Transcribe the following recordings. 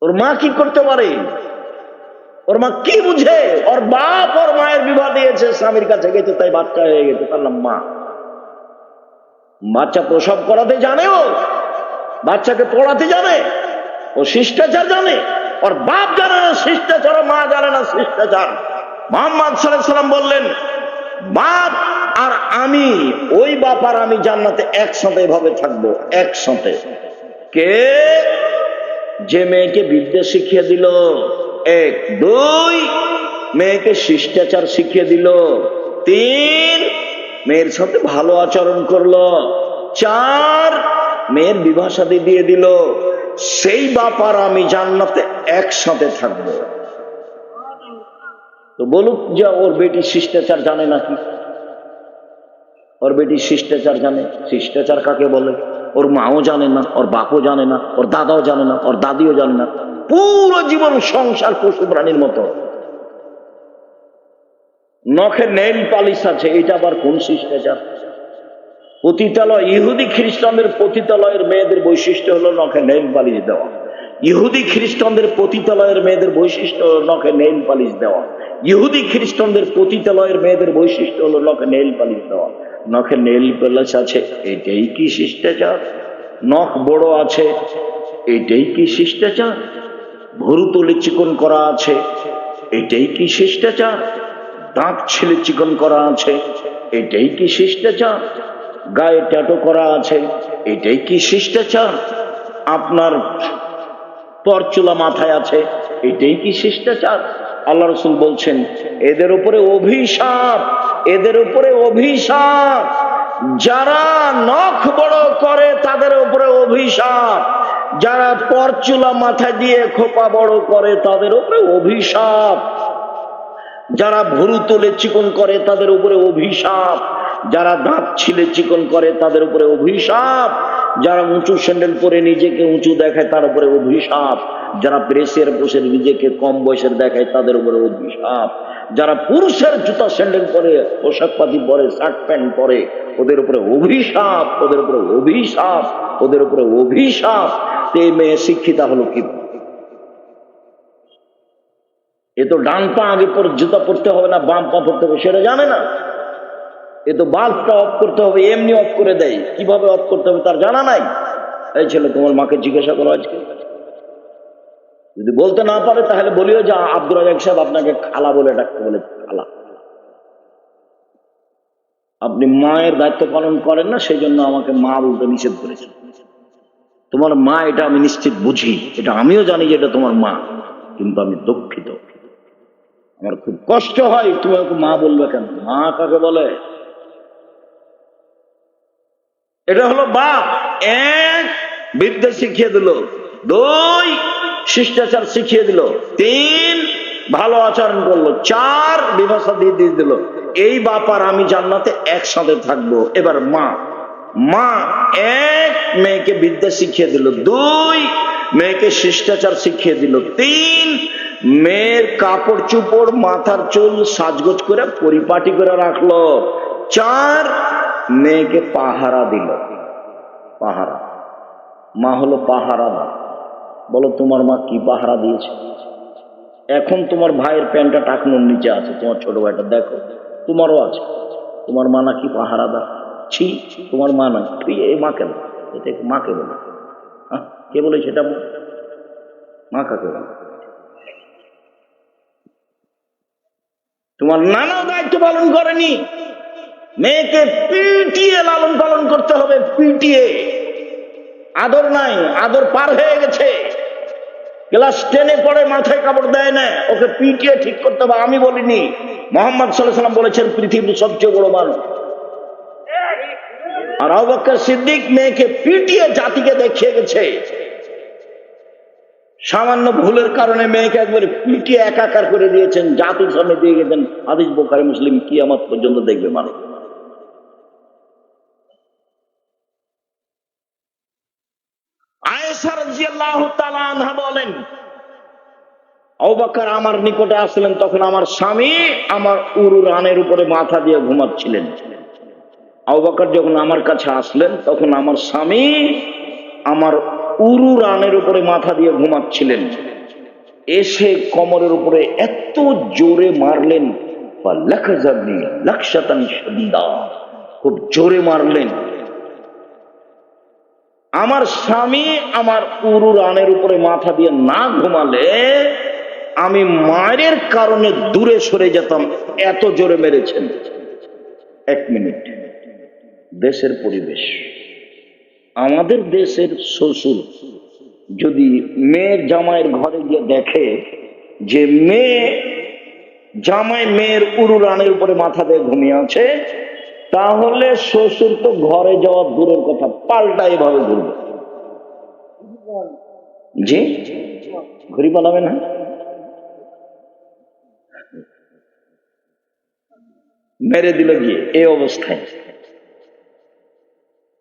ওর মা কি করতে পারে? ওর মা কি বুঝে? ওর বাপ ওর মায়ের বিবাহ দিয়েছে, স্বামীর কাছে গেছে, তাই বাচ্চা হয়ে গেছে, তার নাম মা। বাচ্চা প্রসব করাতে জানে, ও বাচ্চাকে পড়াতে জানে, ও শিষ্টাচার জানে। ওর বাপ জানে না শিষ্টাচার, মা জানে না শিষ্টাচার। মুহাম্মদ সাল্লাল্লাহু আলাইহি ওয়াসাল্লাম বললেন, বাপ আর আমি, ওই বাপ আর আমি জান্নাতে একসাথে এভাবে থাকবো, একসাথে। কে? যে মেয়েকে বিদ্যা শিখিয়ে দিল, 1 2, মেয়েকে শিষ্টাচার শিখিয়ে দিল, 3, মেয়ের সাথে ভালো আচরণ করলো, 4, মেয়ের বিবাহ শাদী দিয়ে দিল, সেই বাপ আর আমি জান্নাতে একসাথে থাকবো। তো বলুক যে ওর বেটি শিষ্টাচার জানে নাকি? ওর বেটি শিষ্টাচার জানে? শিষ্টাচার কাকে বলে? ওর মাও জানে না, ওর বাপও জানে না, ওর দাদাও জানে না, ওর দাদিও জানে না। পুরো জীবন সংসার পশু প্রাণীর মতো। নখে নেইল পালিশ আছে, এটা আবার কোন শিষ্টাচার? পতিতালয়, ইহুদি খ্রিস্টানদের পতিতালয়ের মেয়েদের বৈশিষ্ট্য হলো নখে নেইল পালিশ দেওয়া। ইহুদি খ্রিস্টানদের পতিতালয়ের মেয়েদের বৈশিষ্ট্য হলো নখে নেইল পালিশ দেওয়া। ইহুদি খ্রিস্টানদের পতিতালয়ের মেয়েদের বৈশিষ্ট্য হলো নখে নেইল পালিশ দেওয়া। নখে নেইল পালিশ আছে, এটাই কি শিষ্টাচার? নখ বড় আছে, এটাই কি শিষ্টাচার? ভুরু তুলে চিকন করা আছে, এটাই কি শিষ্টাচার? দাঁত ছেলে চিকন করা আছে, এটাই কি শিষ্টাচার? গায়ে ট্যাটু করা আছে, এটাই কি শিষ্টাচার? আপনার পরচুলা মাথায় আছে, এটাই কি শিষ্টাচার? আল্লাহ রাসূল বলছেন, এদের উপরে অভিশাপ, এদের উপরে অভিশাপ। যারা নখ বড় করে তাদের উপরে অভিশাপ, যারা পরচুলা মাথায় দিয়ে খোপা বড় করে তাদের উপরে অভিশাপ, যারা ভুরু তুলে চিকন করে তাদের উপরে অভিশাপ, যারা দাঁত ছিলে চিকন করে তাদের উপরে অভিশাপ, যারা উঁচু স্যান্ডেল পরে নিজেকে উঁচু দেখায় তার উপরে অভিশাপ, যারা প্রেসের বসে নিজেকে কম বয়সের দেখায় তাদের উপরে অভিশাপ, যারা পুরুষের জুতা স্যান্ডেল পরে, পোশাক পাতি পরে, শার্ট প্যান্ট পরে, ওদের উপরে অভিশাপ, ওদের উপরে অভিশাপ, ওদের উপরে অভিশাপ। এই মেয়ে শিক্ষিতা হলো কি? এ তো ডান পা আগে পর জুতা পরতে হবে না, বাম পা পরতে হবে সেটা জানে না। এ তো বাল্বটা অফ করতে হবে, এমনি অফ করে দেয়, কিভাবে অফ করতে হবে তার জানা নাই। এই ছেলে, তোমার মাকে জিজ্ঞাসা করো আজকে। যদি বলতে না পারে তাহলে বলিও যে আব্দুর রাজাক সাহেব আপনাকে খালা বলে ডাকতে বলে, খালা। আপনি মায়ের দায়িত্ব পালন করেন না, সেই জন্য আমাকে মা বলতে নিষেধ করেছেন। তোমার মা, এটা আমি নিশ্চিত বুঝি, এটা আমিও জানি যে এটা তোমার মা, কিন্তু আমি দুঃখিত, আমার খুব কষ্ট হয়, তুমি ওকে মা বলবে কেন? মা কাকে বলে? এটা হলো বাপ। 1, বিদ্যা শিখিয়ে দিল, 2, শিষ্টাচার শিখিয়ে দিল, 3, ভালো আচরণ করলো, 4, বিবাহ শাদী দিয়ে দিল। এই বাপ আর আমি জান্নাতে একসাথে থাকবো। এবার মা, মা 1, মেয়েকে বিদ্যা শিখিয়ে দিল, 2, মেয়েকে শিষ্টাচার শিখিয়ে দিল, 3, মেয়ের কাপড় চুপড়, মাথার চুল সাজগোজ করে পরিপাটি করে রাখলো, 4, মেয়েকে পাহারা দিল। পাহারা, মা হলো পাহারা। বলো তোমার মা কি পাহারা দিয়েছে? এখন তোমার ভাইয়ের প্যান্টটা টাকনোর নিচে আছে, তোমার ছোট ভাইটা দেখো, তোমারও আছে। তোমার মা নাকি পাহারা দা? ছি, তোমার মা নয়। তুই এই মা কেন? এটা মাকে বলে। কে বলে সেটা? মা কাকে বলে? তোমার নানাও দায়িত্ব পালন করেনি। মেয়েকে পিটিয়ে লালন পালন করতে হবে, পিটিয়ে। আদর নাই, আদর পার হয়ে গেছে। ক্লাস 10-এ পড়ে, মাথায় কাপড় দেয় না, ওকে পিটিয়ে ঠিক করতে হবে। আমি বলিনি, মুহাম্মদ সাল্লাল্লাহু আলাইহি ওয়াসাল্লাম বলেছেন পৃথিবীর সবচেয়ে বড় মানুষ। আর আবু বকর সিদ্দিক মেয়েকে পিটিয়ে জাতিকে দেখিয়ে গেছে। সামান্য ভুলের কারণে মেয়েকে একবারে পিটিয়ে একাকার করে দিয়েছেন, জাতির সামনে দিয়ে গেছেন। হাদিস বুখারী মুসলিম, কিয়ামত পর্যন্ত দেখবে মানুষ। আয়েশা রাদিয়াল্লাহু তাআলা আনহা বলেন, আবু বকর আমার নিকটে আসলেন, তখন আমার স্বামী আমার উরু রানের উপরে মাথা দিয়ে ঘুমাচ্ছিলেন। আবু বকর যখন আমার কাছে আসলেন, তখন আমার স্বামী আমার উরু রানের উপরে মাথা দিয়ে ঘুমাচ্ছিলেন, এসে কোমরের উপরে এত জোরে মারলেন, খুব জোরে মারলেন। আমার স্বামী আমার উরু রানের উপরে মাথা দিয়ে না ঘুমালে আমি মায়ের কারণে দূরে সরে যেতাম, এত জোরে মেরেছেন। 1 মিনিট, দেশের পরিবেশ। আমাদের দেশের শ্বশুর যদি মেয়ের জামাইয়ের ঘরে গিয়ে দেখে যে জামাই মেয়ের উরু রানের উপরে মাথা দিয়ে ঘুমিয়ে আছে, তাহলে শ্বশুর তো ঘরে যাওয়া দূরের কথা, পাল্টা এভাবে ঘুরবে। জি, ঘুরি পালাবে না, মেরে দিল গিয়ে। এই অবস্থায়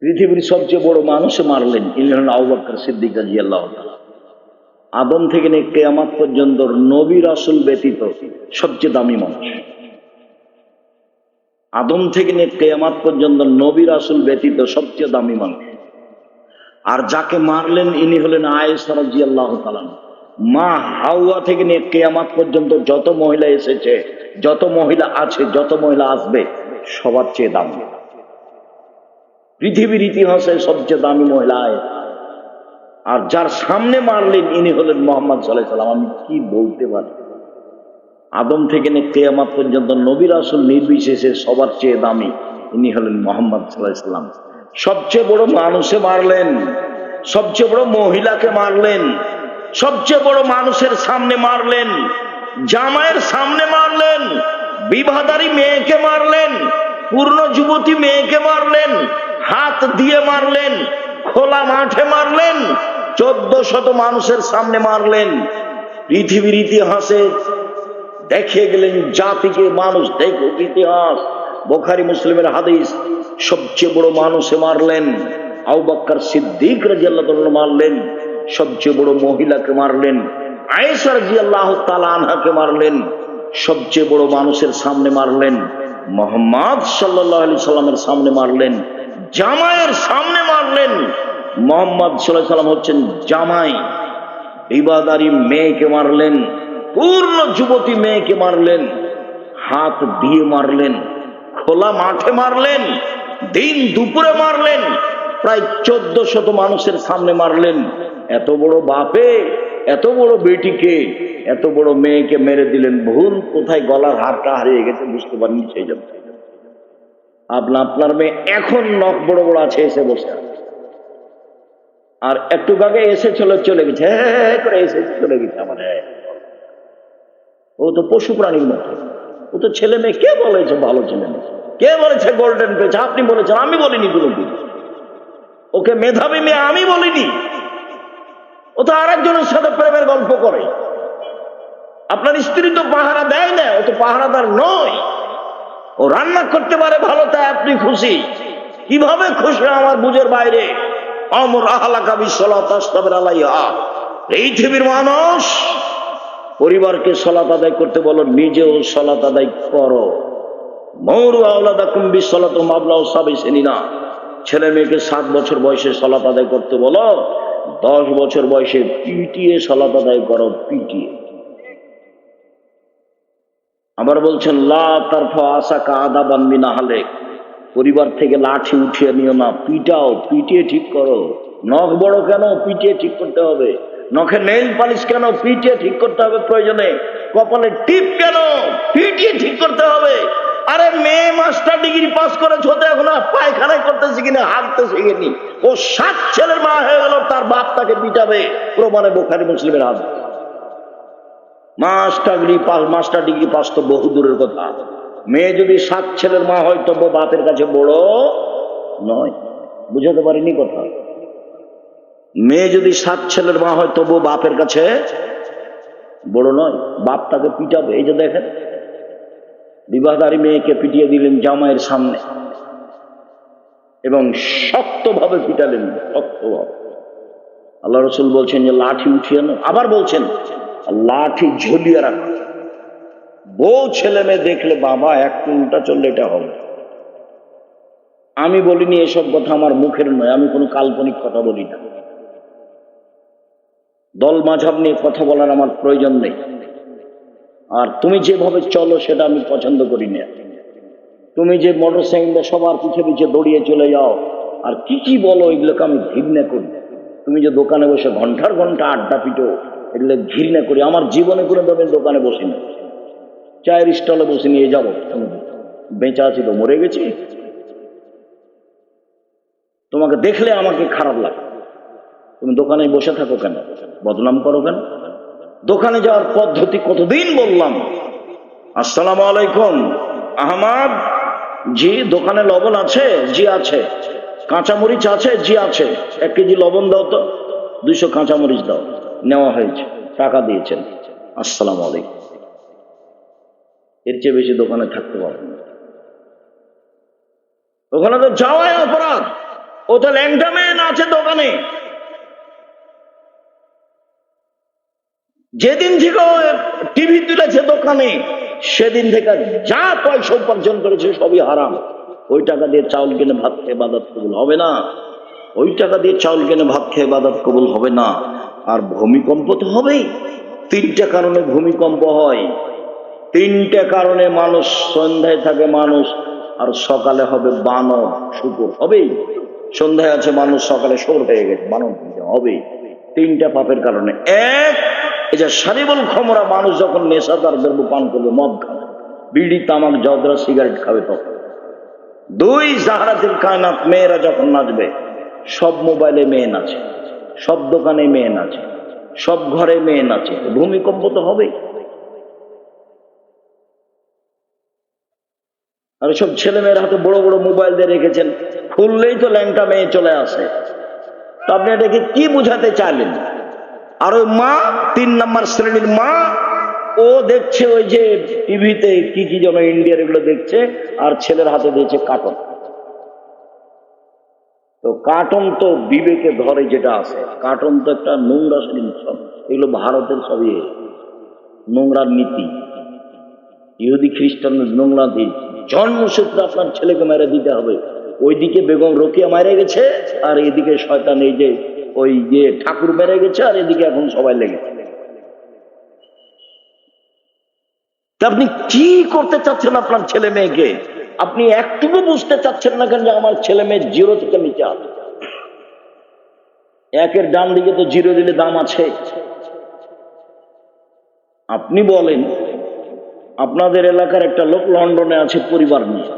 পৃথিবীর সবচেয়ে বড় মানুষ মারলেন, ইনি হলেন আবু বকর সিদ্দিক রাদিয়াল্লাহু তাআলা। আদম থেকে নিয়ে কিয়ামত পর্যন্ত নবী রাসূল ব্যতীত সবচেয়ে দামি মানুষ। আদম থেকে নিয়ে কিয়ামত পর্যন্ত নবী রাসূল ব্যতীত সবচেয়ে দামি মানুষ। আর যাকে মারলেন ইনি হলেন আয়েশা রাদিয়াল্লাহু তাআলা। মা হাওয়া থেকে নিয়ে কিয়ামত পর্যন্ত যত মহিলা এসেছে, যত মহিলা আছে, যত মহিলা আসবে, সবার চেয়ে দামি। পৃথিবীর ইতিহাসে সবচেয়ে দামি মহিলা আয়েশা। আর যার সামনে মারলেন ইনি হলেন মুহাম্মদ সাল্লাল্লাহু আলাইহি ওয়াসাল্লাম। আমি কি বলতে পারি, আদম থেকে নিয়ে কিয়ামত পর্যন্ত নবী রাসূল নির্বিশেষে সবার চেয়ে দামি ইনি হলেন মুহাম্মদ সাল্লাল্লাহু আলাইহি ওয়াসাল্লাম। সবচেয়ে বড় মানুষে মারলেন, সবচেয়ে বড় মহিলাকে মারলেন, সবচেয়ে বড় মানুষের সামনে মারলেন, জামাইয়ের সামনে মারলেন, বিবাহদারী মেয়েকে মারলেন, পূর্ণ যুবতী মেয়েকে মারলেন, হাত দিয়ে মারলেন, খোলা মাঠে মারলেন, 1400 মানুষের সামনে মারলেন। পৃথিবীর ইতিহাসে দেখিয়ে গেলেন জাতিকে, মানুষ দেখো ইতিহাস, বুখারী মুসলিমের হাদিস। সবচেয়ে বড় মানুষে মারলেন, আবু বকর সিদ্দিক রাদিয়াল্লাহু তাআলা মারলেন, সবচেয়ে বড় মহিলাকে মারলেন, আয়েশা রাদিয়াল্লাহু তাআলা আনহাকে মারলেন, সবচেয়ে বড় মানুষের সামনে মারলেন, মুহাম্মদ সাল্লাল্লাহু আলাইহি সাল্লামের সামনে মারলেন, জামাইয়ের সামনে মারলেন। মুহাম্মদ সাল্লাল্লাহু আলাইহি সাল্লাম হচ্ছেন জামাই। বিবাহদারী মেয়েকে মারলেন, পূর্ণ যুবতী মেয়েকে মারলেন, হাত দিয়ে মারলেন, খোলা মাঠে মারলেন, দিন দুপুরে মারলেন, প্রায় 1400 মানুষের সামনে মারলেন। এত বড় বাপে এত বড় বেটিকে, এত বড় মেয়েকে মেরে দিলেন। ভুল কোথায়, গলার হারটা হারিয়ে গেছে, বুঝতে পারেননি। সেই জন্য আপনার মেয়ে এখন নখ বড় বড় আছে, এসে বসে, আর একটু আগে এসে চলে গেছে, করে এসে চলে গেছে। ও তো পশু প্রাণীর মতো, ও তো ছেলে মেয়ে। কে বলেছে ভালো ছেলে মেয়ে? কে বলেছে গোল্ডেন পেয়েছে? আপনি বলেছেন, আমি বলিনি কোনোদিন। ওকে মেধাবী মেয়ে আমি বলিনি। ও তো আরেকজনের সাথে প্রেমের গল্প করে। আপনার স্ত্রী তো পাহারা দেয় না, ও তো পাহারাদার নয়। ও রান্না করতে পারে ভালো, তাই আপনি খুশি। কিভাবে খুশি আমার বুঝের বাইরে। আমর আহলাকা বিসসালাত তাসতাবির আলাইহা। এই পৃথিবীর মানুষ, পরিবারকে সালাত আদায় করতে বলো, নিজেও সালাত আদায় করো। মৌরু আওলাদাকুম বিসসালাত মাবলাউ সাবি সিনিনা। ছেলে মেয়েকে 7 বছর বয়সে সালাত আদায় করতে বলো, 10 বছর বয়সে পিটিয়ে সালাত আদায় করো, পিটিয়ে। আবার বলছেন লা তারফা আসাকা আদাবান মিন আহলিক। পরিবার থেকে লাঠি উঠিয়ে নিও না, পিটাও, পিটিয়ে ঠিক করো। নখ বড় কেন? পিটিয়ে ঠিক করতে হবে। নখে নেইল পালিশ কেন? পিটিয়ে ঠিক করতে হবে প্রয়োজনে। কপালে টিপ কেন? পিটিয়ে ঠিক করতে হবে। আরে মেয়ে মাস্টার ডিগ্রি পাস করেছে, হতে এখন পায়খানায় করতে শিখিনি, হাঁটতে শিখিনি। ও 7 ছেলের মা হয়ে গেল, তার বাপ তাকে পিটাবে। প্রমাণে বুখারী মুসলিমের হাদিস। মাস্টার ডিগ্রি পাস তো বহু দূরের কথা। মেয়ে যদি 7 ছেলের মা হয়, তবু বাপের কাছে বড় নয়। বুঝাতে পারিনি কথা? মেয়ে যদি 7 ছেলের মা হয়, তবু বাপের কাছে বড় নয়। বাপ তাকে পিটাবে। এই যে দেখেন, বিবাহদারী মেয়েকে পিটিয়ে দিলেন জামাইয়ের সামনে, এবং শক্তভাবে পিটালেন, শক্তভাবে। আল্লাহ রাসূল বলছেন যে লাঠি উঠিয়ে নাও। আবার বলছেন লাঠি ঝুলিয়ে রাখো। বউ ছেলে মেয়ে দেখলে, বাবা একটু উল্টা চললে এটা হবে। আমি বলিনি এসব কথা, আমার মুখের নয়, আমি কোনো কাল্পনিক কথা বলি না। দল মাঝাব নিয়ে কথা বলার আমার প্রয়োজন নেই। আর তুমি যেভাবে চলো সেটা আমি পছন্দ করি না। তুমি যে মোটর সাইকেলে সবার পিছে পিছে দৌড়িয়ে চলে যাও আর কি কি বলো, এগুলোকে আমি ঘৃণা করি। তুমি যে দোকানে বসে ঘন্টার ঘন্টা আড্ডা পিটো, এগুলো ঘৃণা করি। আমার জীবনে কোনো আমি দোকানে বসি না, চায়ের স্টলে বসে নিয়ে যাবো। বেঁচে আছি তো মরে গেছি, তোমাকে দেখলে আমাকে খারাপ লাগে। তুমি দোকানে বসে থাকো কেন, বদনাম করো কেন? দোকানে যাওয়ার পদ্ধতি কতদিন বললাম। আসসালামু আলাইকুম আহমদ, জি দোকানে লবণ আছে? জি আছে। কাঁচামরিচ আছে? জি আছে। 1 কেজি লবণ দাও তো, 200 কাঁচামরিচ দাও। নেওয়া হয়েছে, টাকা দিয়েছেন, আসসালামু আলাইকুম। এর চেয়ে বেশি দোকানে থাকতে পারবেন না। ওখানে তো যাওয়াই অপরাধ। ও তো ল্যাংটা মেয়ে আছে দোকানে। যেদিন থেকে টিভি তুলেছে দোকানে, সেদিন থেকে যা পয়সা উপার্জন করেছে সবই হারাম। ওই টাকা দিয়ে চাউল কিনে ভাত খেয়ে ইবাদত কবুল হবে না। ওই টাকা দিয়ে চাউল কিনে ভাত খেয়ে ইবাদত কবুল হবে না। আর ভূমিকম্প তো হবেই। 3টে কারণে ভূমিকম্প হয়। 3টে কারণে মানুষ সন্ধ্যায় থাকে মানুষ, আর সকালে হবে বানর শুকুর হবেই। সন্ধ্যায় আছে মানুষ, সকালে সোর হয়ে গেছে বানর হবেই। 3টা পাপের কারণে। এক, এই যে সারিবল খমরা, মানুষ যখন নেশাদার দ্রব্য পান করবে, মদ খাবে, বিড়ি তামাক জর্দা সিগারেট খাবে তখন। 2, জাহারাতিল কায়নাত, মেয়েরা যখন নাচবে, সব মোবাইলে মেয়ে নাচে, সব দোকানে মেয়ে নাচে, সব ঘরে মেয়ে নাচে, ভূমিকম্প তো হবেই। আর সব ছেলে মেয়ের হাতে বড় বড় মোবাইল দিয়ে রেখেছেন, খুললেই তো ল্যাংটা মেয়ে চলে আসে। তো আপনি এটাকে কি বুঝাতে চাইলেন? আর ওই মা, 3 নম্বর শ্রেণীর মা, ও দেখছে ওই যে টিভিতে কি কি যেন ইন্ডিয়ার এগুলো দেখছে, আর ছেলের হাতে দিয়েছে কার্টুন। তো কার্টুন তো বিবেকে ধরে যেটা আছে, কার্টুন তো একটা নোংরা জিনিস। সব এগুলো ভারতের সবই নোংরার নীতি, ইহুদি খ্রিস্টানদের নোংরা দিক। জন্মসূত্রে আপনার ছেলেকে মেরে দিতে হবে। ওইদিকে বেগম রোকেয়া মারা গেছে, আর এদিকে শয়তান এই যে ওই যে ঠাকুর মেরে গেছে, আর এদিকে এখন সবাই লেগেছে। আপনি কি করতে চাচ্ছেন আপনার ছেলে মেয়েকে? আপনি একটুকু বুঝতে চাচ্ছেন না কেন যে আমার ছেলে মেয়ে 0 থেকে নিচে আছে? 1-এর ডান দিকে তো 0 দিলে দাম আছে। আপনি বলেন, আপনাদের এলাকার একটা লোক লন্ডনে আছে পরিবার নিয়ে,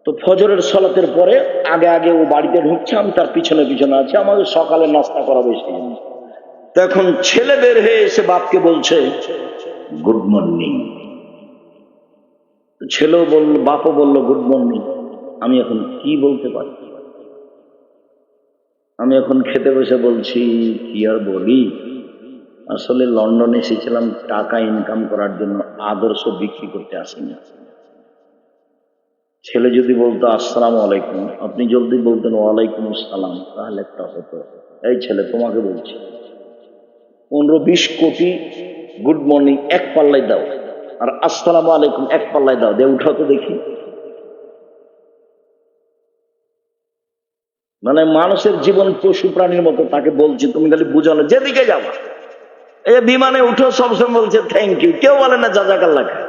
তো ফজরের সালাতের পরে আগে আগে ও বাড়িতে ঢুকছে, আমি তার পিছনে পিছনে আছি, আমাদের সকালে নাস্তা করাবে সেই জন্য। তখন ছেলে বের হয়ে এসে বাপকে বলছে গুড মর্নিং। ছেলেও বলল, বাপও বলল গুড মর্নিং। আমি এখন কি বলতে পারি? আমি এখন খেতে বসে বলছি কি আর বলি, আসলে লন্ডনে এসেছিলাম টাকা ইনকাম করার জন্য, আদর্শ বিক্রি করতে আসিনি। ছেলে যদি বলতো আসসালামু আলাইকুম, আপনি জলদি বলতেন ওয়ালাইকুম আসসালাম, তাহলে একটা হতো। এই ছেলে তোমাকে বলছি, 15-20 কোটি গুড মর্নিং এক পাল্লাই দাও, আর আসসালামু আলাইকুম এক পাল্লাই দাও, দিয়ে উঠাও তো দেখি। মানে মানুষের জীবন পশু প্রাণীর মতো, তাকে বলছি তুমি খালি বুঝানো, যেদিকে যাও। এই যে বিমানে উঠো সবসময় বলছে থ্যাংক ইউ, কেউ বলে না জাযাকাল্লাহ খায়।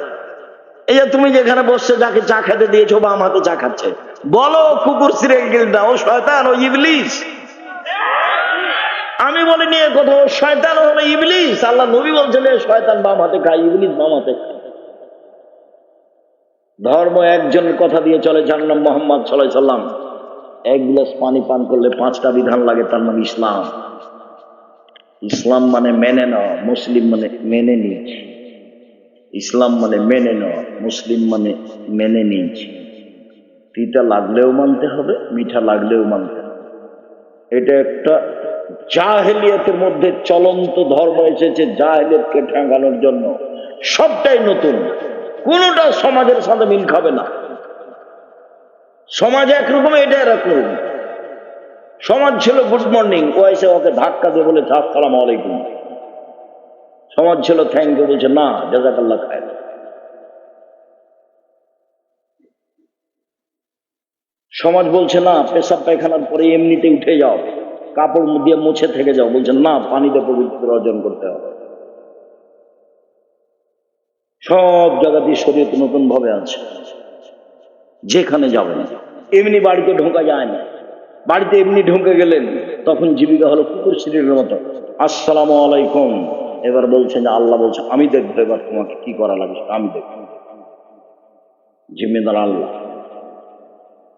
এই যে তুমি যেখানে বসছে, যাকে চা খেতে দিয়েছো বা আমার হাতে চা খাচ্ছে, বলো কুকুর সিরিয়াল না, ও শয়তান, ও ইবলিস। আমি বলিনি এ কথা, ও শয়তান, ও হলো ইবলিস। আল্লাহ নবী বলছেন শয়তান বাম হাতে খায়, ইবলিস বাম হাতে খায়। ধর্ম একজনের কথা দিয়ে চলে, যার নাম মোহাম্মদ সাল্লাল্লাহু আলাইহি সাল্লাম। 1 গ্লাস পানি পান করলে 5টা বিধান লাগে, তার নাম ইসলাম। ইসলাম মানে মেনে নেওয়া, মুসলিম মানে মেনে নিয়েছি। ইসলাম মানে মেনে নেওয়া, মুসলিম মানে মেনে নিয়েছি। তিতা লাগলেও মানতে হবে, মিঠা লাগলেও মানতে হবে। এটা একটা জাহেলিয়াতের মধ্যে চলন্ত ধর্ম এসেছে, জাহেলিয়াতকে ঠেকানোর জন্য। সবটাই নতুন, কোনটা সমাজের সাথে মিল খাবে না। সমাজ একরকম, এটা এরকম। সমাজ ছিল গুড মর্নিং, ও এসে ওকে ধাক্কা দিয়ে বলেছে আসসালামু আলাইকুম। সমাজ ছিল থ্যাংক ইউ, বলছে না জাযাকাল্লাহ খায়। সমাজ বলছে না পেশাব পায়খানার পরে এমনিতে উঠে যাও। কাপড় দিয়ে মুছে থেকে যাও, বলছেন না, পানিতে পবিত্র অর্জন করতে হবে। সব জায়গাতেই শরীয়ত নতুন ভাবে আছে, যেখানে যাবেন। এমনি বাড়িতে ঢোকা যায় না, বাড়িতে এমনি ঢুকে গেলেন, তখন জীবিকা হলো কুকুর সিঁড়ির মতো, আসসালামু আলাইকুম। এবার বলছেন যে আল্লাহ বলছে আমি দেখবো এবার তোমাকে কি করা লাগে, আমি দেখবো, জিম্মেদার আল্লাহ।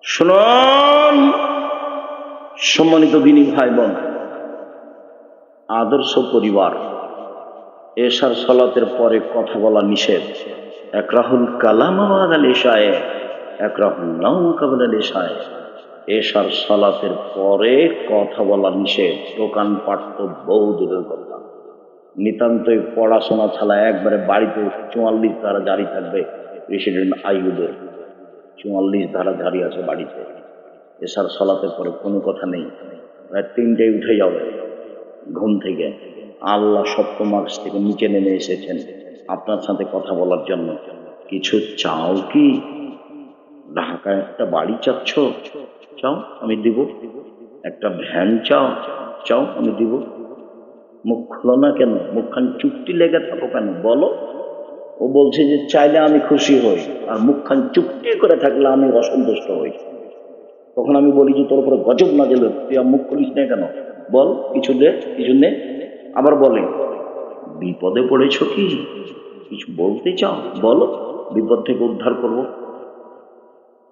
শুনুন সম্মানিত দিনী ভাই বোন, আদর্শ পরিবার, এশার সালাতের পরে কথা বলা নিষেধ। একরাহুল কালাম আল ইশায়ে, একরাহুল নাওম কাবলা আল ইশায়ে। এশার সালাতের পরে কথা বলা নিষেধ। দোকান পাট তো বহু দূরের কথা, নিতান্তই পড়াশোনা ছাড়া একবারে বাড়িতে 44 ধারা জারি থাকবে। প্রেসিডেন্ট আইয়ুবের 44 ধারা জারি আছে বাড়িতে। এশার সালাতের পরে কোনো কথা নেই। রাত 3টায় উঠে যাবে ঘুম থেকে, আল্লাহ সপ্তম আকাশ থেকে নিচে নেমে এসেছেন আপনার সাথে কথা বলার জন্য। কিছু চাও কি? ঢাকায় একটা বাড়ি চাচ্ছ? চাও, আমি দিব। একটা ভ্যান চাও? চাও, আমি দিব। মুখ খুলো না কেন? মুখখান চুপটি লেগে থাকো কেন? বলো। ও বলছে যে চাইলে আমি খুশি হই, আর মুখখান চুপটি করে থাকলে আমি অসন্তুষ্ট হই। তখন আমি বলি যে তোর উপরে গজব না গেল, তুই মুখ খুলিস না কেন? বল, কিছু দে, কিছু নে। আবার বলে বিপদে পড়েছ কি? কিছু বলতে চাও? বলো, বিপদ থেকে উদ্ধার করব।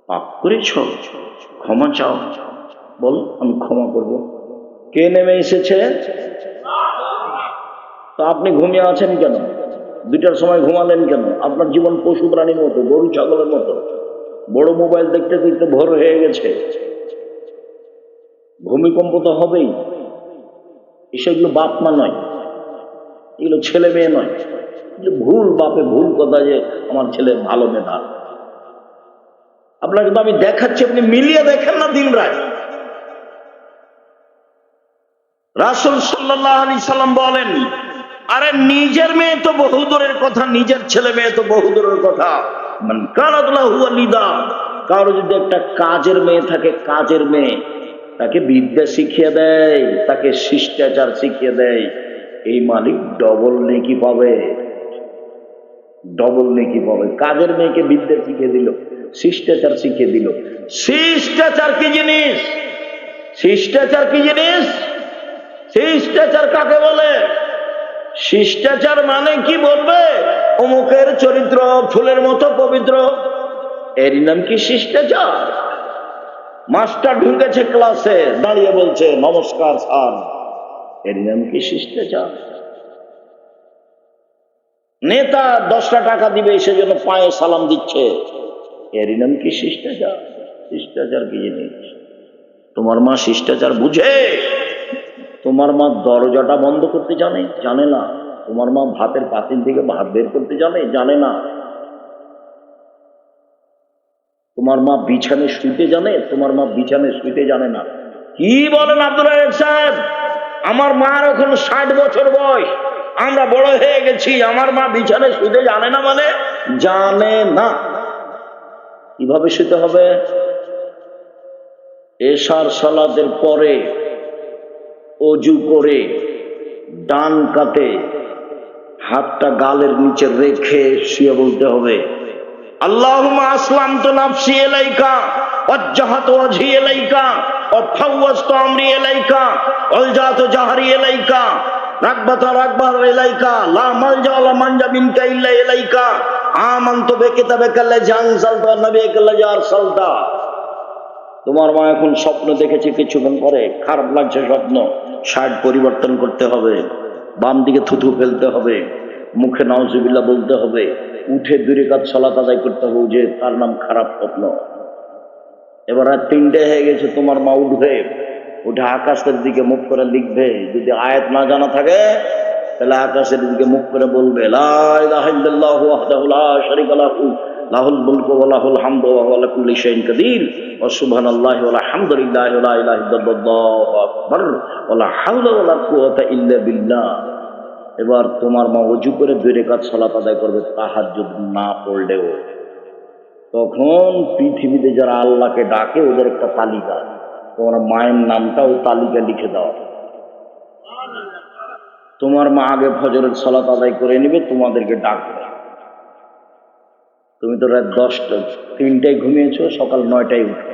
পাপ করেছ? ক্ষমা চাও? বল, আমি ক্ষমা করব। কে নেমে এসেছে? তা আপনি ঘুমিয়ে আছেন কেন? 2টার সময় ঘুমালেন কেন? আপনার জীবন পশু প্রাণীর মতো, গরু ছাগলের মতো। বড় মোবাইল দেখতে দেখতে ভোর হয়ে গেছে। ভূমিকম্প তো হবেই। এসবগুলো বাপ মা নয়, এগুলো ছেলে মেয়ে নয়, এগুলো ভুল বাপে ভুল কথা যে আমার ছেলে ভালো মেধা। আপনাকে তো আমি দেখাচ্ছি, আপনি মিলিয়ে দেখেন না দিন রাত। রাসূল সাল্লাল্লাহু আলাইহি সাল্লাম বলেন, আরে নিজের মেয়ে তো বহু দূরের কথা, নিজের ছেলে মেয়ে তো বহু দূরের কথা। মান কানাত লাহু ওয়ালিদা, কারো যদি একটা কাজের মেয়ে থাকে, কাজের মেয়ে, তাকে বিদ্যা শিখিয়ে দেয়, তাকে শিষ্টাচার শিখিয়ে দেয়, এই মালিক ডবল নেকি পাবে, ডবল নেকি পাবে। কাজের মেয়েকে বিদ্যা শিখিয়ে দিল, শিষ্টাচার শিখিয়ে দিল। শিষ্টাচার কি জিনিস? শিষ্টাচার কি জিনিস? শিষ্টাচার কাকে বলে? শিষ্টাচার মানে কি বলবে? অমুকের চরিত্র ফুলের মতো পবিত্র, এরই নাম কি শিষ্টাচার? মাস্টার ঢুকেছে ক্লাসে, দাঁড়িয়ে বলছে নমস্কার স্যার, এরই নাম কি শিষ্টাচার? নেতা 10টা টাকা দিবে সেজন্য পায়ে সালাম দিচ্ছে, এরই নাম কি শিষ্টাচার? শিষ্টাচার কি জিনিস? তোমার মা শিষ্টাচার বুঝে? তোমার মা দরজাটা বন্ধ করতে জানে? জানে না। তোমার মা ভাতের পাতিল থেকে ভাত বের করতে জানে? জানে না। তোমার মা বিছানে শুইতে জানে? তোমার মা বিছানে শুইতে জানে না। কি বলেন আব্দুল রাজ্জাক সাহেব? আমার মার এখন 60 বছর বয়স, আমরা বড় হয়ে গেছি, আমার মা বিছানে শুইতে জানে না? মানে জানে না। কিভাবে শুতে হবে? এশার সালাতের পরে অজু করে ডান কাতে হাতটা গালের নিচে রেখে শুয়ে বলতে হবে, আল্লাহুম্মা আসলামতু নাফসি ইলাইকা ওয়াজ্জাহাতু ওয়াজহি ইলাইকা ওয়া ফাওয়াজতু আমরি ইলাইকা ওয়ালজাতু জাহরি ইলাইকা রাগবাতা ইলাইকা লা মালজা ওয়া লা মানজা মিনকা ইল্লা ইলাইকা আমানতু বিকিতাবিকা আল্লাযী আনজালতা ওয়া নাবিয়্যিকা আল্লাযী আরসালতা। তোমার মা এখন স্বপ্ন দেখেছে, কিছুক্ষণ পরে খারাপ লাগছে স্বপ্ন, শার্ট পরিবর্তন করতে হবে, বাম দিকে থুথু ফেলতে হবে, মুখে নাউজুবিল্লাহ বলতে হবে, উঠে 2 রাকাত সালাত আদায় করতে হবে, যে তার নাম খারাপ স্বপ্ন। এবার রাত 3টে হয়ে গেছে, তোমার মা উঠবে, উঠে আকাশের দিকে মুখ করে লিখবে। যদি আয়াত না জানা থাকে তাহলে আকাশের দিকে মুখ করে বলবে, লা ইলাহা ইল্লাল্লাহু ওয়াহদাহু লা শারীকা লাহু লাহুল মুলকু ওয়া লাহুল হামদু ওয়া হুয়া আলা কুল্লি শাইইন কাদির ওয়া সুবহানাল্লাহি ওয়া আলহামদুলিল্লাহি ওয়া লা ইলাহা ইল্লাল্লাহু আকবার ওয়া লা হাওলা ওয়া লা কুওয়াতা ইল্লা বিল্লাহ। এবার তোমার মা ওযু করে 2 রাকাত সালাত আদায় করবে, তাহাজ্জুদ না পড়লেও। তখন পৃথিবীতে যারা আল্লাহকে ডাকে ওদের একটা তালিকা, তোমার মায়ের নামটাও তালিকা লিখে দাও। তোমার মা আগে ফজরের সালাত আদায় করে নেবে, তোমাদেরকে ডাকবে। তুমি তো রাত 10টা 3টায় ঘুমিয়েছো, সকাল 9টায় উঠো,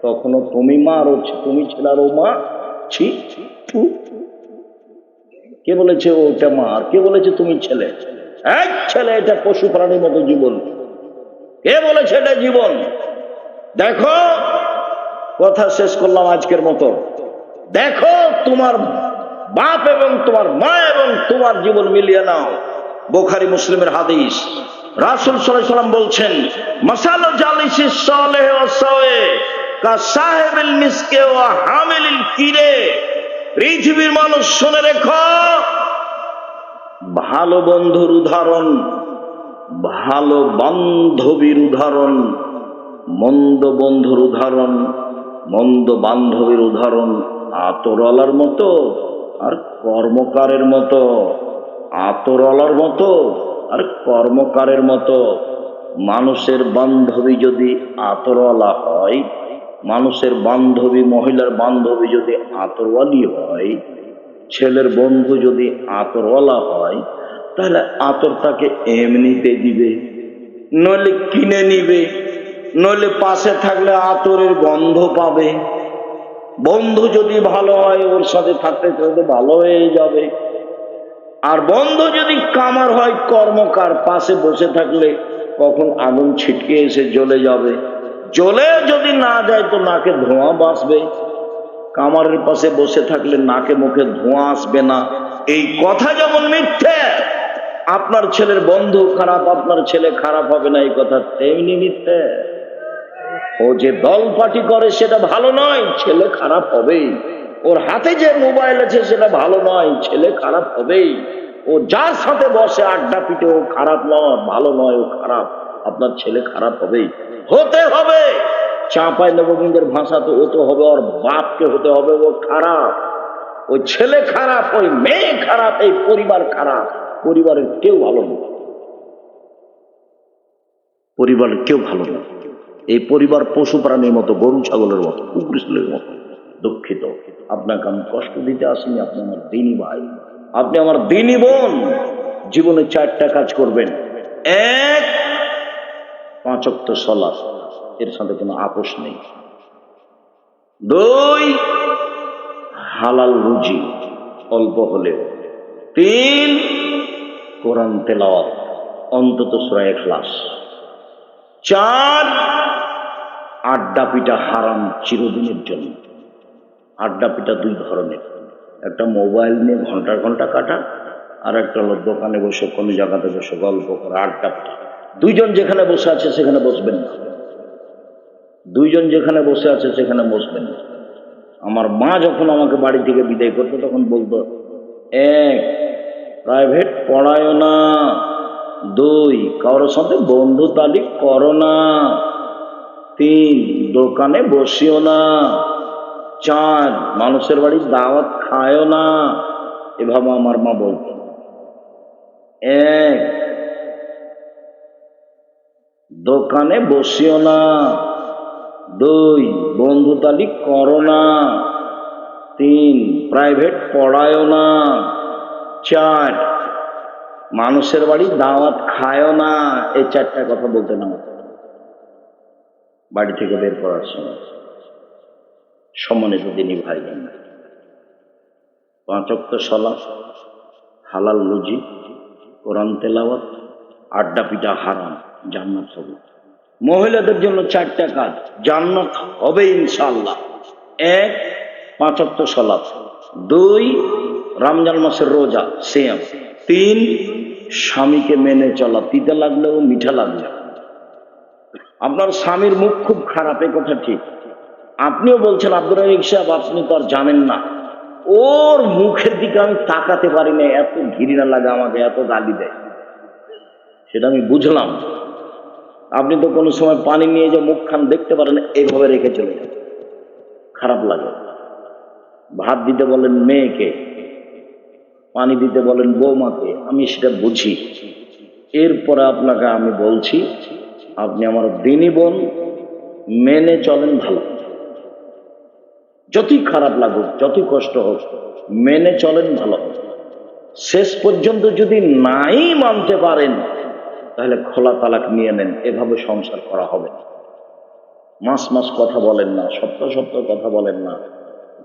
তখনও তুমি মা আর তুমি ছেলে আর ও মা। ছি, থু। কে বলেছে ওটা মা আর কে বলেছে তুমি ছেলে? এক ছেলে, এটা পশু প্রাণীর মতো জীবন। কে বলেছে এটা জীবন? দেখো, কথা শেষ করলাম আজকের মতো। দেখো তোমার বাপ এবং তোমার মা এবং তোমার জীবন মিলিয়ে নাও। বুখারী মুসলিমের হাদিস, রাসূল সাল্লাল্লাহু আলাইহি ওয়াসাল্লাম বলছেন, মাসালু জালিসিস সালেহ ওয়া সাওয়ে কা সাহিবিল মিসকে ওয়া হামিলিল কিরে। পৃথিবীর মানুষ শুনে রেখো, ভালো বন্ধুর উদাহরণ, ভালো বান্ধবীর উদাহরণ, মন্দ বন্ধুর উদাহরণ, মন্দ বান্ধবীর উদাহরণ আতরওয়ালার মতো আর কর্মকারের মতো। আতরওয়ালার মতো আর কর্মকারের মতো। মানুষের বান্ধবী যদি আতরওয়ালা হয়, মানুষের বান্ধবী, মহিলার বান্ধবী যদি আতরওয়ালি হয়, ছেলের বন্ধু যদি আতরওয়ালা হয়, তাহলে আতরটাকে এমনিতে দিবে, নইলে কিনে নিবে, নইলে পাশে থাকলে আতরের গন্ধ পাবে। বন্ধু যদি ভালো হয়, ওর সাথে থাকতে থাকতে ভালো হয়ে যাবে। আর বন্ধু যদি কামার হয়, কর্মকার, পাশে বসে থাকলে কখন আগুন ছিটকে এসে জ্বলে যাবে। জ্বলে যদি না যায় তো নাকে ধোঁয়া বাসবে। কামারের পাশে বসে থাকলে নাকে মুখে ধোঁয়া আসবে না। এই কথা যেমন মিথ্যে, আপনার ছেলের বন্ধু খারাপ, আপনার ছেলে খারাপ হবে না, এই কথা তেমনি মিথ্যে। ও যে দল পার্টি করে সেটা ভালো নয়, ছেলে খারাপ হবেই। ওর হাতে যে মোবাইল আছে সেটা ভালো নয়, ছেলে খারাপ হবেই। ও যার সাথে বসে আড্ডা পিটে, ও খারাপ নয়, ভালো নয়, ও খারাপ। আপনার ছেলে খারাপ হবেই, হতে হবে। চাঁপাই নবগঞ্জের ভাষাতে ও তো হবে, ওর বাপকে হতে হবে ও খারাপ। ওই ছেলে খারাপ, ওই মেয়ে খারাপ, এই পরিবার খারাপ। পরিবারের কেউ ভালো না, পরিবারের কেউ ভালো না। এই পরিবার পশু প্রাণীর মতো, গরু ছাগলের মতো, কুকুর ছেলের মতো। দুঃখিত, আপনাকে আমি কষ্ট দিতে আসিনি। আপনি আমার দিনী ভাই, আপনি আমার দিনী বোন। জীবনে 4টা কাজ করবেন। 1, 5 ওয়াক্ত সালাত, এর সাথে কোনো আপোষ নেই। 2, হালাল রুজি অল্প হলেও। 3, কোরআন তেলাওয়াত, অন্তত সূরা ইখলাস। 4, আড্ডা পিটা হারাম চিরদিনের জন্য। আড্ডা পিটা 2 ধরনের, একটা মোবাইল নিয়ে ঘন্টার ঘন্টা কাটা, আর একটা হলো দোকানে বসে কোনো জায়গাতে বসে গল্প করে আড্ডা পিটা। 2 জন যেখানে বসে আছে সেখানে বসবেন না। 2 জন যেখানে বসে আছে সেখানে বসবেন না। আমার মা যখন আমাকে বাড়ি থেকে বিদায় করতো তখন বলতো, 1, প্রাইভেট পড়ায়ও না। 2, কারোর সাথে বন্ধু তালিক করো না। 3, দোকানে বসিও না। 4, মানুষের বাড়ির দাওয়াত খায়ও না। এভাবে আমার মা বলতো। 1, দোকানে বসিও না। 2, বন্ধু তালিক করো না। 3, প্রাইভেট পড়ায়ও না। 4, মানুষের বাড়ি দাওয়াত খায়ও না। এই 4টা কথা বলতে না বাড়ি থেকে বের করার সময়। সম্মানিত দিনী ভাই, 5 ওয়াক্ত সালাত, হালাল রুজি, কোরআন তেলাওয়াত, আড্ডা পিটা হারাম, জান্নাত হবে। মহিলাদের জন্য 4টা কাজ, জান্নাত হবে ইনশাআল্লাহ। 1, 5 ওয়াক্ত সালাত। 2, রমজান মাসের রোজা, সিয়াম। 3, স্বামীকে মেনে চলা, তিতা লাগলেও মিঠা লাগলেও। আপনার স্বামীর মুখ খুব খারাপ, এই কথা ঠিক। আপনিও বলছেন আব্দুর রাজ্জাক সাহেব, আপনি তো আর জানেন না, ওর মুখের দিকে আমি তাকাতে পারি না, এত ঘৃণা লাগে আমাকে, এত গালি দেয়। সেটা আমি বুঝলাম। আপনি তো কোনো সময় পানি নিয়ে যে মুখখান দেখতে পারেন, এইভাবে রেখে চলে যান, খারাপ লাগে। ভাত দিতে বলেন মেয়েকে, পানি দিতে বলেন বৌমাকে, আমি সেটা বুঝি। এরপরে আপনাকে আমি বলছি, আপনি আমার দিনী বোন, মেনে চলেন ভালো। যতই খারাপ লাগুক, যতই কষ্ট হোক, মেনে চলেন, ভালো হোক। শেষ পর্যন্ত যদি নাই মানতে পারেন, তাহলে খোলা তালাক নিয়ে নেন। এভাবে সংসার করা হবে না। মাস মাস কথা বলেন না, সপ্তাহ সপ্তাহ কথা বলেন না,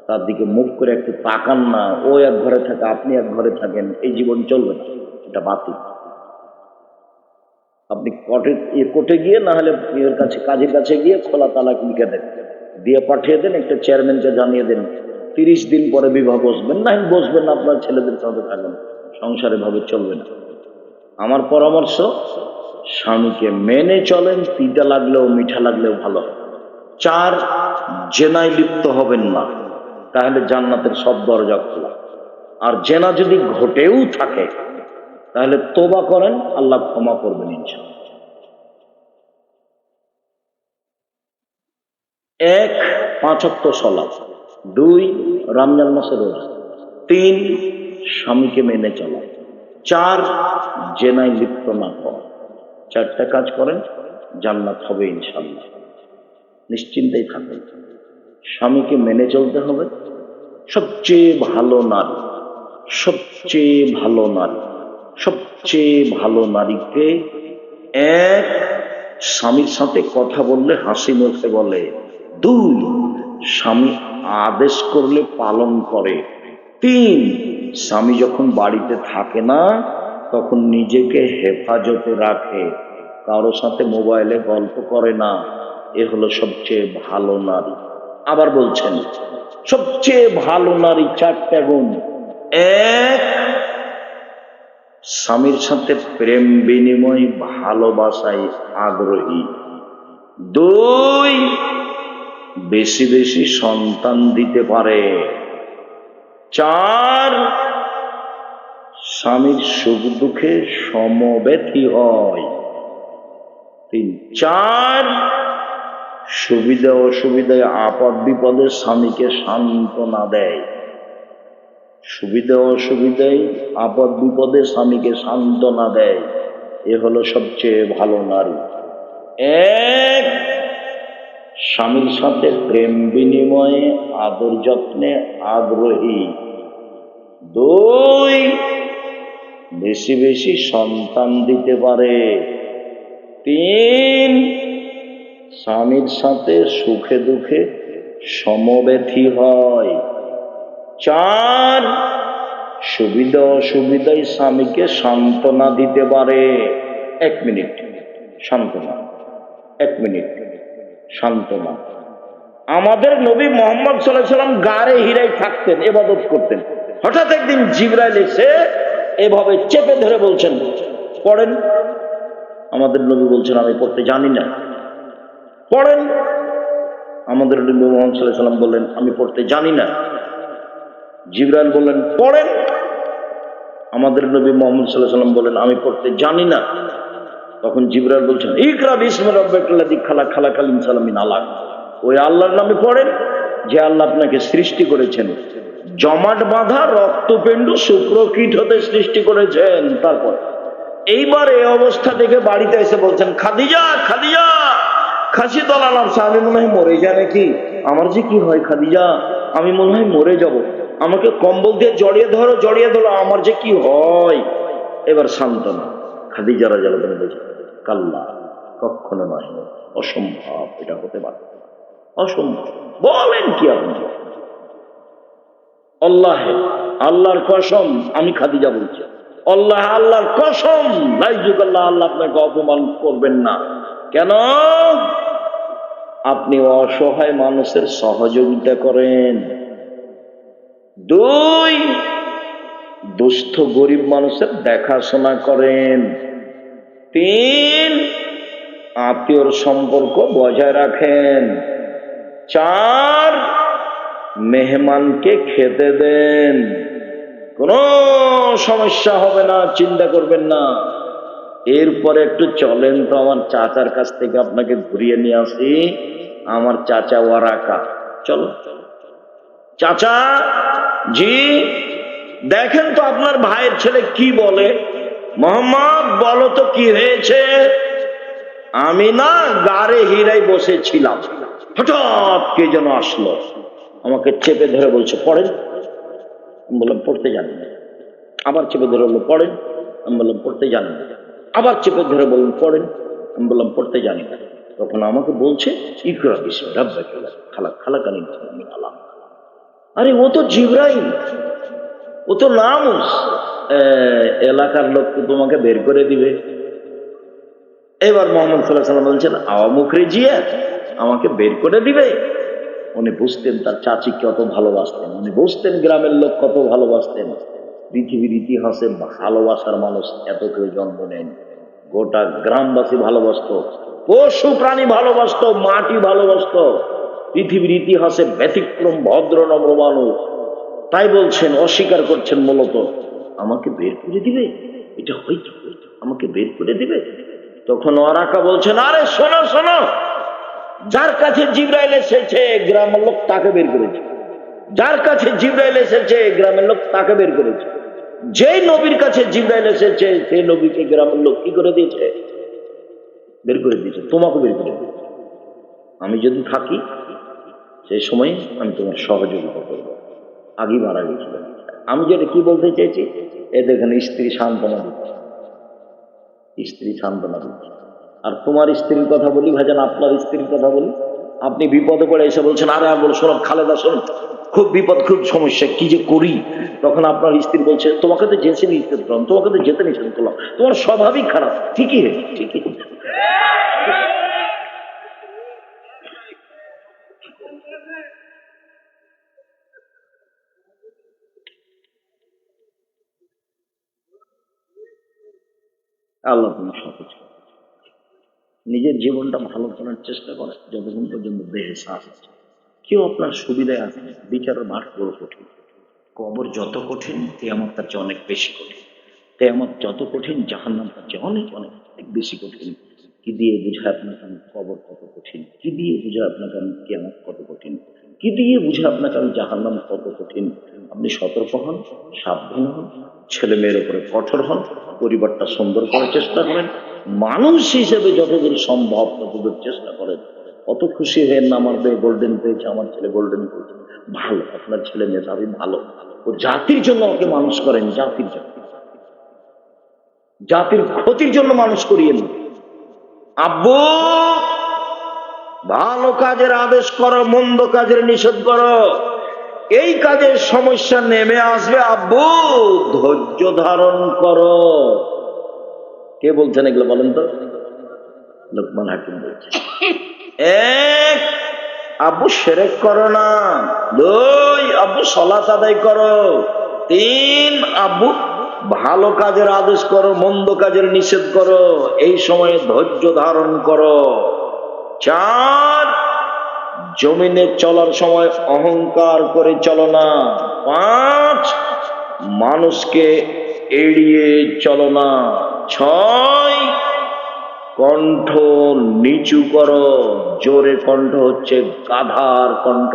তার দিকে মুখ করে একটু তাকান না। ও এক ঘরে থাকে, আপনি এক ঘরে থাকেন, এই জীবন চলবে না, এটা বাতিল। আপনি কোর্টে গিয়ে, না হলে এর কাছে, কাজের কাছে গিয়ে খোলা তালাক লিখে দেন, দিয়ে পাঠিয়ে দেন, একটা চেয়ারম্যানকে জানিয়ে দেন। 30 দিন পরে বিবাহ বসবেন, না বসবেন না, আপনার ছেলেদের সাথে থাকেন, সংসারে ভাবে চলবে না। আমার পরামর্শ, স্বামীকে মেনে চলেন, তিতা লাগলেও মিঠা লাগলেও ভালো। 4, জেনায় লিপ্ত হবেন না, তাহলে জান্নাতের সব দরজা খোলা। আর জেনা যদি ঘটেও থাকে, তাহলে তোবা করেন, আল্লাহ ক্ষমা করবেন ইনশাআল্লাহ। 1, 5 ওয়াক্ত সালাত। 2, রমজান মাসের রোজা। 3, স্বামীকে মেনে চলা। 4, জেনায় লিপ্ত না হওয়া। 4টা কাজ করেন, জান্নাত হবে ইনশাআল্লাহ। নিশ্চিন্তেই থাকেন। স্বামীকে মেনে চলতে হবে। সবচেয়ে ভালো নারী, সবচেয়ে ভালো নারী, সবচেয়ে ভালো নারীকে 1, স্বামীর সাথে কথা বললে হাসি মুখে বলে। 2, স্বামী আদেশ করলে পালন করে। 3, স্বামী যখন বাড়িতে থাকে না, তখন নিজেকে হেফাজতে রাখে, কারো সাথে মোবাইলে গল্প করে না। এ হলো সবচেয়ে ভালো নারী। আবার বলছেন, সবচেয়ে ভালো নারী 4টা গুণ। 1, স্বামীর সাথে প্রেম বিনিময়, ভালোবাসায় আগ্রহী। 2, বেশি বেশি সন্তান দিতে পারে। 4, স্বামীর সুখ দুঃখে সমব্যথী হয়। 4, সুবিধা অসুবিধায় আপদ বিপদে স্বামীকে সান্ত্বনা দেয়। সুবিধা অসুবিধায় আপদ বিপদে স্বামীকে সান্ত্বনা দেয়। এ হলো সবচেয়ে ভালো নারী। 1, স্বামীর সাথে প্রেম বিনিময়ে আদর যত্নে আগ্রহী। 2, বেশি বেশি সন্তান দিতে পারে। 3, স্বামীর সাথে সুখে দুঃখে সমব্যথী হয়। 4, সুবিধা অসুবিধায় স্বামীকে সান্ত্বনা দিতে পারে। 1 মিনিট সান্ত্বনা, 1 মিনিট সান্ত্বনা। আমাদের নবী মুহাম্মদ সাল্লাল্লাহু আলাইহি ওয়াসাল্লাম গারে হিরায় থাকতেন, ইবাদত করতেন। হঠাৎ একদিন জিবরাইল এসে এভাবে চেপে ধরে বলছেন, পড়েন। আমাদের নবী বলছেন, আমি পড়তে জানি না। পড়েন। আমাদের নবী মুহাম্মদ সাল্লাল্লাহু আলাইহি ওয়াসাল্লাম বললেন, আমি পড়তে জানি না। জিবরাইল বললেন, পড়েন। আমাদের নবী মুহাম্মদ সাল্লাল্লাহু আলাইহি ওয়াসাল্লাম বললেন, আমি পড়তে জানি না। তখন জিবরাইল বলছেন, ইকরা বিসমি রাব্বিকাল্লাযী খালাক, খালাকাল ইনসানা মিন আলাক। ওই আল্লাহর নামে পড়েন, যে আল্লাহ আপনাকে সৃষ্টি করেছেন জমাট বাঁধা রক্তপিণ্ড শুক্রকীট হতে সৃষ্টি করেছেন। তারপর এইবার এই অবস্থা দেখে বাড়িতে এসে বলছেন, খাদিজা, খাদিজা, খাসি তলা নামছে, আমি মনে হয় মরে যায় নাকি। আমার যে কি হয় খাদিজা, আমি মনে হয় মরে যাব, আমাকে কম্বল দিয়ে জড়িয়ে ধরো, জড়িয়ে ধরো, আমার যে কি হয়। এবার সান্ত্বনা। খাদিজা রাদিয়াল্লাহু আনহা বলছেন, কাল্লা, কখনো নয়, অসম্ভব, এটা হতে পারে, অসম্ভব। বলেন কি আপনি? আল্লাহর কসম, আমি খাদিজা বলছি, আল্লাহর কসম, লাইজুকাল্লাহ, আল্লাহ আপনাকে অপমান করবেন না। কেন? আপনি অসহায় মানুষের সহযোগিতা করেন। 2, দুস্থ গরিব মানুষের দেখাশোনা করেন। 3, আত্মীয়র সম্পর্ক বজায় রাখেন। 4, মেহমানকে খেতে দেন। কোনো সমস্যা হবে না, চিন্তা করবেন না। এরপরে একটু চলেন তো, আমার চাচার কাছ থেকে আপনাকে ঘুরিয়ে নিয়ে আসি। আমার চাচা ওয়ারাকা, চলো চাচা জি, দেখেন তো আপনার ভাইয়ের ছেলে কি বলে। মোহাম্মদ, বলো তো কি হয়েছে। আমি না গারে হিরাই বসেছিলাম, হঠাৎ কে যেন আসলো, আমাকে চেপে ধরে বলছে পড়েন। আমি বললাম পড়তে জানি না। আবার চেপে ধরে বললো পড়েন। আমি বললাম পড়তে জানি না। আবার চেপে ধরে বলুন পড়েন। আমি বললাম পড়তে জানি না। তখন আমাকে বলছে ইকরা বিসমি রাব্বিকাল খালাকানিল মিন আলাক। আরে ও তো জিবরাইল, ও তো নামুস। এলাকার লোক তো তোমাকে বের করে দিবে। এবার মোহাম্মদ সাল্লাল্লাহু আলাইহি ওয়াসাল্লাম বলছেন আওয়ামুখরে জিয়া, আমাকে বের করে দিবে। উনি বুঝতেন তার চাচি কত ভালোবাসতেন, উনি বুঝতেন গ্রামের লোক কত ভালোবাসতেন। পৃথিবীর ইতিহাসে ভালোবাসার মানুষ এত কেউ জন্ম নেন। গোটা গ্রামবাসী ভালোবাসত, পশু প্রাণী ভালোবাসত, মাটি ভালোবাসত। পৃথিবীর ইতিহাসে ব্যতিক্রম ভদ্র নম্র মানুষ। তাই বলছেন, অস্বীকার করছেন মূলত আমাকে বের করে দিবে। এটা হয়তো আমাকে বের করে দিবে। তখন ওয়ারাকা বলছেন আরে শোনো শোনো, যার কাছে জিবরাইল এসেছে গ্রামের লোক তাকে বের করেছে। যার কাছে জিবরাইল এসেছে গ্রামের লোক তাকে বের করেছে। যেই নবীর কাছে জিবরাইল এসেছে সেই নবীকে গ্রামের লোক কি করে দিয়েছে? বের করে দিয়েছে। তোমাকে বের করে দিয়েছে। আমি যদি থাকি সেই সময় আমি তোমার সহযোগিতা করবো। আগেই মারা গেছিল। আমি যেটা কি বলতে চেয়েছি, এ দেখেন স্ত্রী সান্ত্বনা দিচ্ছে, স্ত্রী সান্ত্বনা দিচ্ছে। আর তোমার স্ত্রীর কথা বলি ভাইজান, আপনার স্ত্রীর কথা বলি। আপনি বিপদে পড়ে এসে বলছেন আরে আর বলো শোনো খালেদা শোনো, খুব বিপদ, খুব সমস্যা, কি যে করি। তখন আপনার স্ত্রী বলছে তোমাকে তো যেতে নিষেধ করলাম, তোমাকে তো যেতে নিষেধ করলাম, তোমার স্বভাবই খারাপ। ঠিকই হয়েছে, ঠিকই হয়েছে। আল্লাহ তুমি সহজ করো। নিজের জীবনটা ভালো করার চেষ্টা করে যতক্ষণ পর্যন্ত দেহে শ্বাস আছে। কেউ আপনার সুবিধায় আছে, বিচারের মাঠ বড় কঠিন। কবর যত কঠিন কিয়ামত তার চেয়ে অনেক বেশি কঠিন। কিয়ামত যত কঠিন জাহান্নাম তার চেয়ে অনেক অনেক অনেক বেশি কঠিন। কি দিয়ে বুঝায় আপনাকে আমি কবর কত কঠিন? কি দিয়ে বুঝায় আপনাকে আমি কিয়ামত কত কঠিন? কি দিয়ে বুঝায় আপনাকে আমি জাহান্নাম কত কঠিন? আপনি সতর্ক হন, সাবধান হন, ছেলে মেয়ের উপরে কঠোর হন, পরিবারটা সুন্দর করার চেষ্টা করেন, মানুষ হিসেবে যতদূর সম্ভব ততদূর চেষ্টা করেন। অত খুশি হয়ে না আমার মেয়ে গোল্ডেন পেয়েছে, আমার ছেলে গোল্ডেন পেয়েছে। ভালো, আপনার ছেলে মেধাবী, ভালো। ও জাতির জন্য ওকে মানুষ করেন, জাতির জন্য, জাতির ক্ষতির জন্য মানুষ করিয়েন। আব্বু ভালো কাজের আদেশ করো, মন্দ কাজের নিষেধ করো। এই কাজের সমস্যা নেমে আসবে আব্বু, ধৈর্য ধারণ করো। কে বলছেন এগুলো বলেন তো? লোকমান হাকিম বলছে। এক, আব্বু শিরক করো না। দুই, আব্বু সালাত আদায় করো। তিন, আব্বু ভালো কাজের আদেশ করো, মন্দ কাজের নিষেধ করো। এই সময়ে ধৈর্য ধারণ করো। চার, জমিনে চলার সময় অহংকার করে চলো না। পাঁচ, মানুষকে এড়িয়ে চলো না। ছয়, কণ্ঠ নিচু করো। জোরে কণ্ঠ হচ্ছে গাধার কণ্ঠ।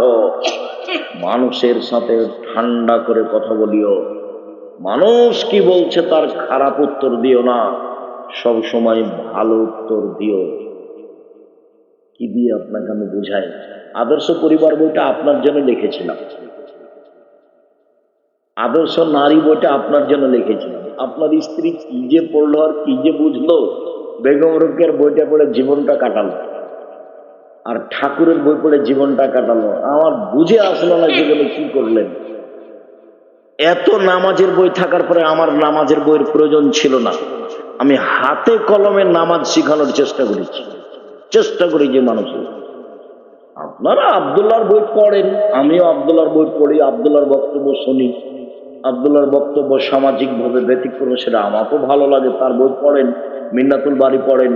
মানুষের সাথে ঠান্ডা করে কথা বলিও। মানুষ কি বলছে তার খারাপ উত্তর দিও না, সব সময় ভালো উত্তর দিও। কি দিয়ে আপনাকে আমি বুঝাই? আদর্শ পরিবার বইটা আপনার জন্য লিখেছিলাম, আদর্শ নারী বইটা আপনার জন্য লিখেছিলাম। আপনার স্ত্রী কি যে পড়লো আর কি যে বুঝলো, বেগম রোকেয়ার বইটা পড়ে জীবনটা কাটালো, আর ঠাকুরের বই পড়ে জীবনটা কাটালো। আমার বুঝে আসলো না জীবনে কি করলেন। এত নামাজের বই থাকার পরে আমার নামাজের বইয়ের প্রয়োজন ছিল না। আমি হাতে কলমে নামাজ শিখানোর চেষ্টা করেছি, চেষ্টা করি যে মানুষের। আপনারা আব্দুল্লাহর বই পড়েন, আমিও আব্দুল্লাহর বই পড়ি, আব্দুল্লাহর বক্তব্য শুনি। আব্দুল্লাহর বক্তব্য সামাজিক ভাবে ব্যতিক্রম, সেটা আমাকেও ভালো লাগে। তার বই পড়েন, মিন্নাতুল বাড়ি পড়েন।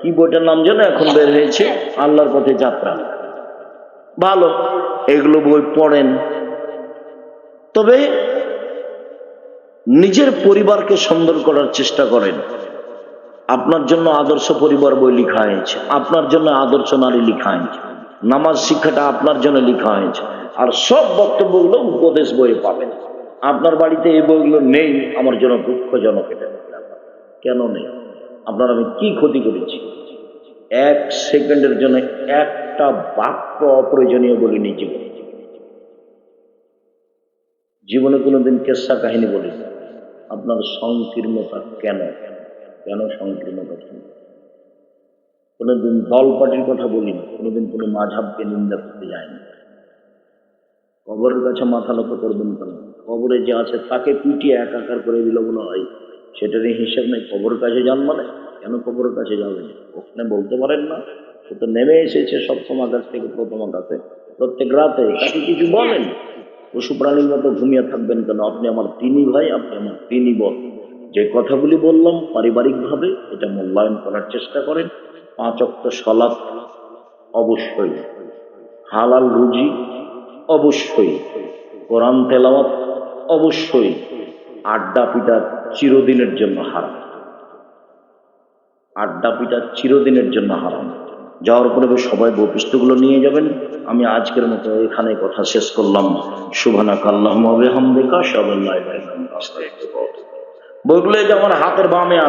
কি বইটার নাম যেন এখন বের হয়েছে, আল্লাহর পথে যাত্রা, ভালো। এগুলো বই পড়েন। তবে নিজের পরিবারকে সুন্দর করার চেষ্টা করেন। আপনার জন্য আদর্শ পরিবার বই লেখা হয়েছে, আপনার জন্য আদর্শ নারী লেখা হয়েছে, নামাজ শিক্ষাটা আপনার জন্য লেখা হয়েছে। আর সব বক্তব্যগুলো উপদেশ বইয়ে পাবেন। আপনার বাড়িতে এই বইগুলো নেই, আমার জন্য দুঃখজনক। এটা কেন নেই? আপনার আমি কি ক্ষতি করেছি? এক সেকেন্ডের জন্য একটা বাক্য অপ্রয়োজনীয় বলিনি জীবনে। জীবনে কোনোদিন কেসা কাহিনী বলিনি। আপনার সংকীর্ণতা কেন? কেন সংকীর্ণতা? কোনোদিন দল পার্টির কথা বলিনি, কোনোদিন কোনো মাঝহাবকে নিন্দা করতে যায়নি। কবরের কাছে মাথা নত করবেন কেন? কবরে যে আছে তাকে পিটিয়ে একাকার করে দিল মনে হয়, সেটারই হিসেব নেই। কবরের কাছে যান মানে কেন কবরের কাছে যাবেন? ওখানে বলতে পারেন না? ও তো নেমে এসেছে সপ্তম আকাশ থেকে প্রথম আকাশে প্রত্যেক রাতে, তাকে কিছু বলেন? পশু প্রাণীর মতো ঘুমিয়ে থাকবেন কেন? আপনি আমার তিনি ভাই, আপনি আমার তিনি বোন। যে কথাগুলি বললাম পারিবারিকভাবে এটা মূল্যায়ন করার চেষ্টা করেন। 5 ওয়াক্ত সালাত অবশ্যই, হালাল রুজি অবশ্যই, কোরআন তেলাওয়াত অবশ্যই। আড্ডা পিটা চিরদিনের জন্য হারাম। আড্ডা পিটা চিরদিনের জন্য হারাম। যাওয়ার পরে সবাই বৈশিষ্ট্যগুলো নিয়ে যাবেন। আমি আজকের মতো এখানে কথা শেষ করলাম। সুবহানাকা আল্লাহুম্মা ওয়া বিহামদিকা আশহাদু আল্লা ইলাহা ইল্লা আনতা আস্তাগফিরুকা ওয়া আতুবু ইলাইক। বইগুলো যে আমার হাতের বামে আছে।